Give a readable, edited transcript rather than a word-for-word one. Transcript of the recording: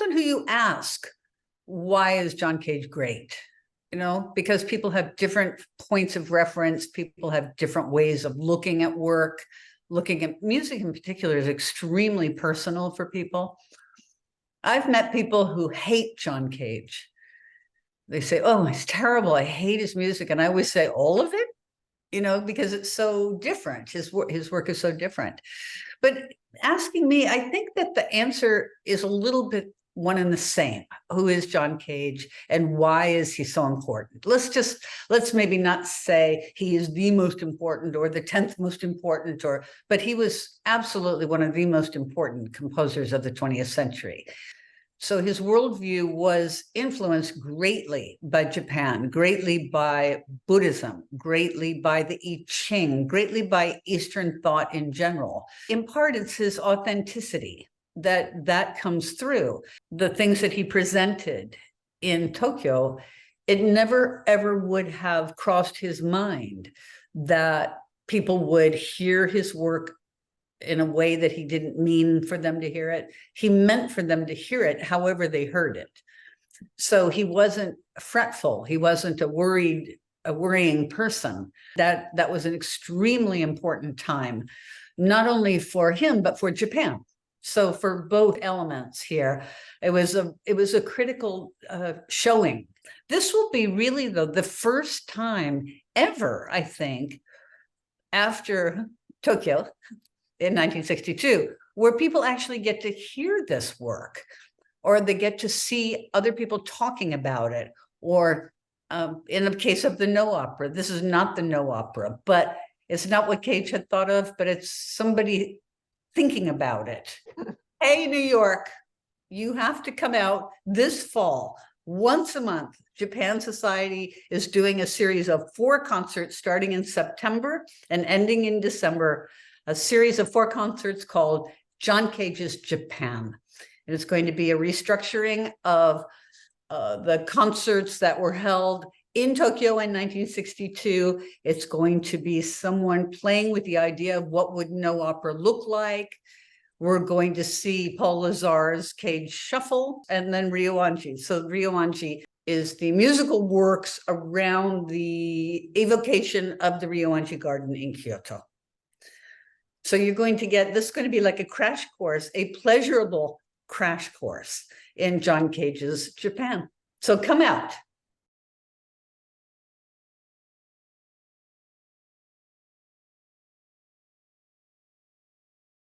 depends on who you ask. Why is John Cage great? You know, because people have different points of reference. People have different ways of looking at work. Looking at music in particular is extremely personal for people. I've met people who hate John Cage. They say, oh, it's terrible. I hate his music. And I always say, all of it? You know, because it's so different. His work is so different. But asking me, I think that the answer is a little bit one and the same. Who is John Cage and why is he so important? Let's maybe not say he is the most important or the 10th most important, but he was absolutely one of the most important composers of the 20th century. So his worldview was influenced greatly by Japan, greatly by Buddhism, greatly by the I Ching, greatly by Eastern thought in general. In part, it's his authenticity that comes through. The things that he presented in Tokyo, it never ever would have crossed his mind that people would hear his work in a way that he didn't mean for them to hear it. He meant for them to hear it however they heard it. So he wasn't fretful. He wasn't a worrying person. That was an extremely important time, not only for him, but for Japan. So for both elements here, it was a critical showing. This will be really the first time ever, I think, after Tokyo in 1962, where people actually get to hear this work, or they get to see other people talking about it, or in the case of the No Opera, this is not the No Opera, but it's not what Cage had thought of, but it's somebody thinking about it. Hey, New York, you have to come out this fall, once a month. Japan Society is doing a series of 4 concerts starting in September and ending in December, a series of 4 concerts called John Cage's Japan. And it's going to be a restructuring of the concerts that were held in Tokyo in 1962. It's going to be someone playing with the idea of what would No Opera look like. We're going to see Paul Lazar's Cage Shuffle, and then Ryoanji. So Ryoanji is the musical works around the evocation of the Ryoanji Garden in Kyoto. So you're going to get, this is going to be like a crash course, a pleasurable crash course in John Cage's Japan. So come out.